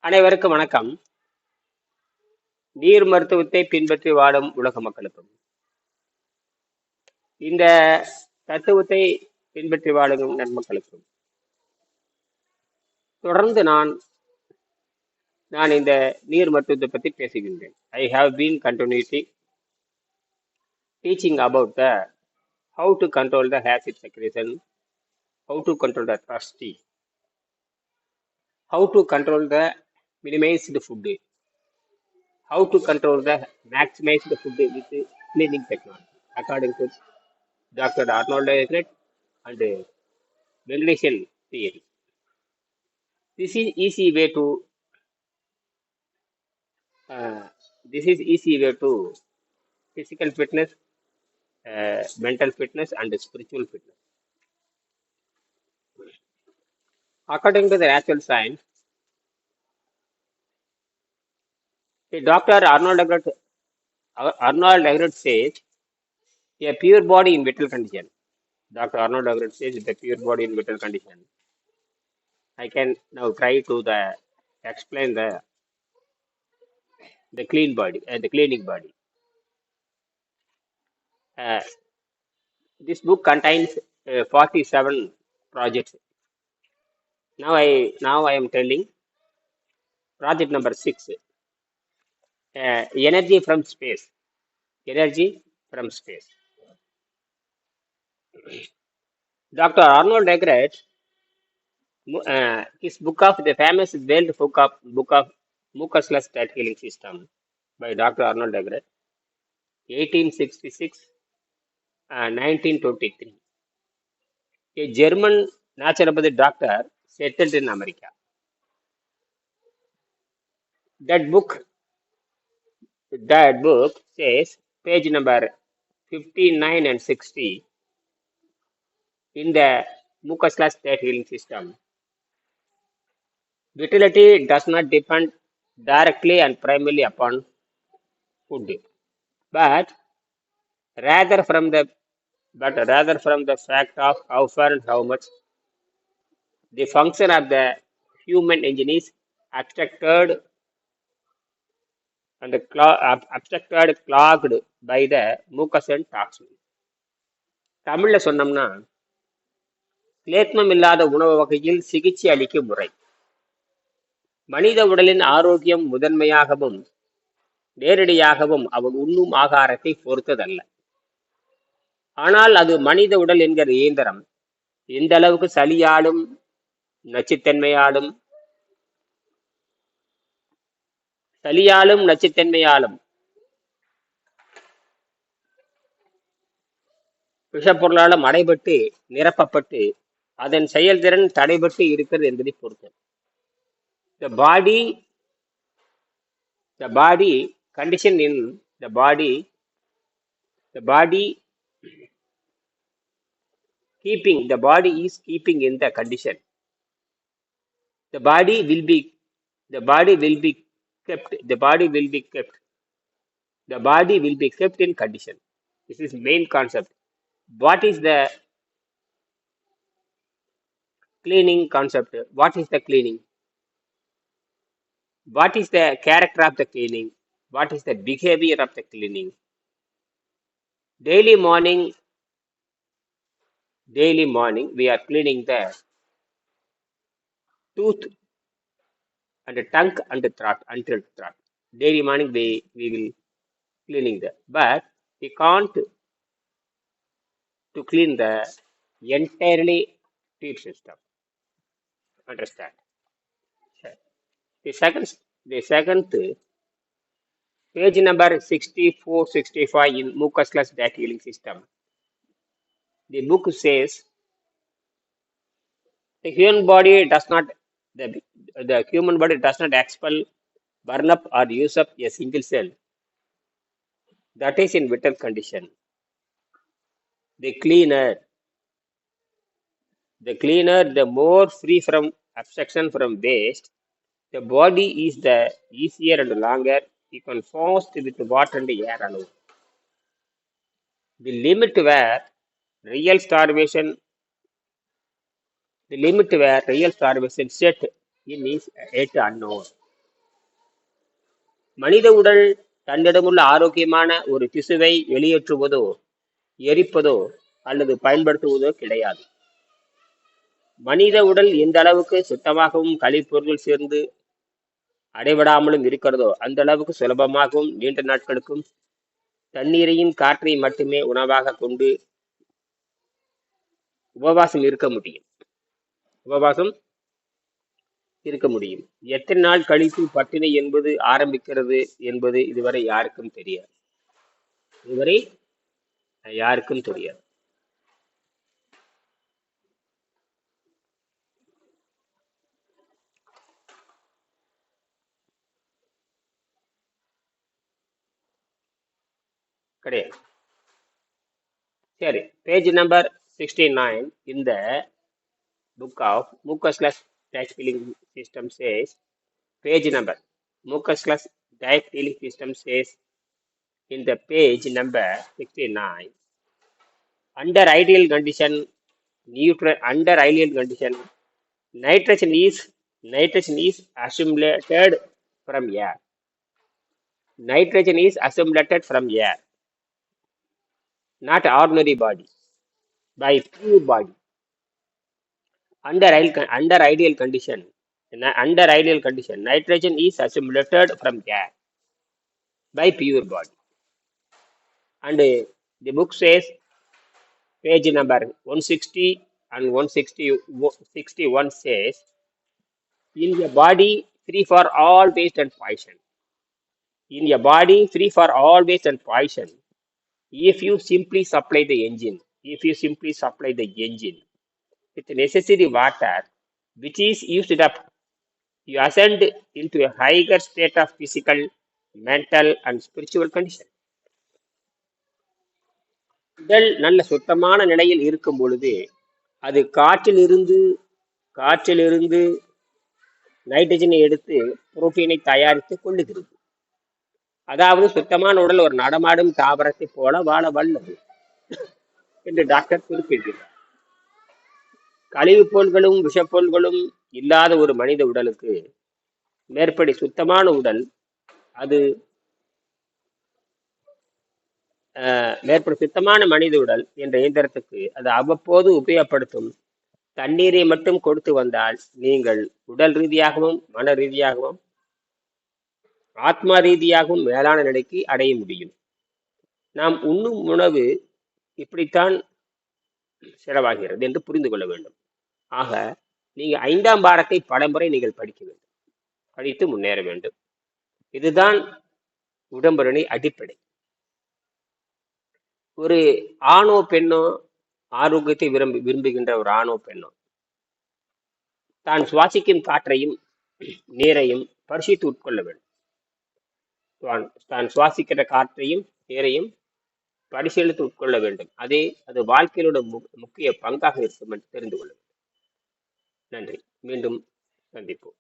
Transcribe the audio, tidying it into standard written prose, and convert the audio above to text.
அனைவருக்கும் வணக்கம். நீர் மருத்துவத்தை பின்பற்றி வாழும் உலக மக்களுக்கும், இந்த தத்துவத்தை பின்பற்றி வாழும் நன்மக்களுக்கும் தொடர்ந்து நான் இந்த நீர் மருத்துவத்தை பற்றி பேசுகின்றேன். I have been continuously teaching about the how to control the acid secretion, how to control the thirsty, how to control the minimized food, how to control the maximized food with cleaning technology, according to Dr. Arnold Egret and Ventilation theory. This is easy way to physical fitness, mental fitness, and spiritual fitness. According to the natural science, Dr. Arnold Egret says a pure body in vital condition. Dr. Arnold Egret says the pure body in vital condition. I can now try to explain the clean body and the cleaning body. This book contains 47 projects. Now I am telling project number 6. Energy from space. Energy from space. Dr. Arnold Egret, his book of the famous world book of mucusless gut healing system by Dr. Arnold Egret, 1866, 1923. A German naturopathy doctor settled in America. That book says, page number 59 and 60, in the mucusless gut healing system, vitality does not depend directly and primarily upon food, but rather from the fact of how far and how much the function of the human engine is obstructed clogged by the mucus and toxin. தமிழ்ல சொன்னோம்னா, கிளேத்மம் இல்லாத உணவு வகையில் சிகிச்சை அளிக்கும் முறை மனித உடலின் ஆரோக்கியம் முதன்மையாகவும் நேரடியாகவும் அவன் உண்ணும் ஆகாரத்தை பொறுத்ததல்ல. ஆனால் அது மனித உடல் என்கிற இயந்திரம் எந்த அளவுக்கு சளியாலும் நச்சுத்தன்மையாலும் விஷப்பொருளாலும் அடைபட்டு நிரப்பப்பட்டு அதன் செயல்திறன் தடைபட்டு இருக்கிறது என்பதை பொறுத்தது. The body condition in the body is keeping in the condition. The body will be kept in condition. This is main concept. What is the cleaning concept? What is the cleaning? What is the character of the cleaning? What is the behavior of the cleaning? Daily morning we are cleaning the tooth and the tongue and the throat until throat. Daily morning we will cleaning that, but we can't to clean the entirely teeth system. Understand? The second page number 64-65 in mucusless gut healing system. The book says the human body does not expel, burn up, or use up a single cell that is in vital condition. The cleaner, the more free from obstruction from waste, the body is the easier and longer you can fast with water and air alone. The limit where real starvation set in is yet unknown. மனித உடல் தன்னிடமுள்ள ஆரோக்கியமான ஒரு திசுவை வெளியேற்றுவதோ எரிப்பதோ அல்லது பயன்படுத்துவதோ கிடையாது. மனித உடல் எந்த அளவுக்கு சுத்தமாகவும் கழிப்பொருள் சேர்ந்து அடைபடாமலும் இருக்கிறதோ அந்த அளவுக்கு சுலபமாகவும் நீண்ட நாட்களுக்கும் தண்ணீரையும் காற்றையும் மட்டுமே உணவாக கொண்டு உபவாசம் இருக்க முடியும். எத்தனை நாள் கழித்து பட்டினி என்பது ஆரம்பிக்கிறது என்பது இதுவரை யாருக்கும் தெரியாது. கிடையாது. சரி, page number 69 in the book of mucus diet healing system says, page number mucus diet healing system says in the page number 69, under ideal condition nitrogen is assimilated from air. Nitrogen is assimilated from air, not ordinary body, by pure body. Under ideal condition, nitrogen is assimilated from air by pure body. And the book says, page number 160 and 161 says, in a body free for all waste and poison. If you simply supply the engine with necessary water, which is used up, you ascend into a higher state of physical, mental and spiritual condition. உடல் நல்ல சுத்தமான நிலையில் இருக்கும் பொழுது அது காற்றிலிருந்து நைட்ரஜனை எடுத்து புரோட்டீனை தயாரித்து கொள்ளுகிறது. அதாவது சுத்தமான உடல் ஒரு நடமாடும் தாவரத்தை போல வாழ வல்லது என்று டாக்டர் குறிப்பிடுகிறார். கழிவுப் பொருள்களும் விஷப்பொருள்களும் இல்லாத ஒரு மனித உடலுக்கு மேற்படி சுத்தமான உடல் சுத்தமான மனித உடல் என்ற இயந்திரத்துக்கு அது அவ்வப்போது உபயோகப்படுத்தும் தண்ணீரை மட்டும் கொடுத்து வந்தால் நீங்கள் உடல் ரீதியாகவும் மன ரீதியாகவும் ஆத்மா ரீதியாகவும் மேலான நிலைக்கு அடைய முடியும். நாம் உண்ணும் உணவு இப்படித்தான் செலவாகிறது என்று புரிந்து கொள்ள வேண்டும். ஆக நீங்கள் 5ஆம் பாடத்தை பலமுறை நீங்கள் படித்து முன்னேற வேண்டும். இதுதான் உடம்புரணி அடிப்படை. ஒரு ஆணோ பெண்ணோ, ஆரோக்கியத்தை விரும்புகின்ற ஒரு ஆணோ பெண்ணோ தான் சுவாசிக்கும் காற்றையும் நீரையும் பரிசித்து உட்கொள்ள வேண்டும். தான் சுவாசிக்கிற காற்றையும் நீரையும் பரிசீலித்து உட்கொள்ள வேண்டும். அது வாழ்க்கையோட முக்கிய பங்காக இருக்கும் என்று தெரிந்து கொள்ள வேண்டும். நன்றி. மீண்டும் சந்திப்போம்.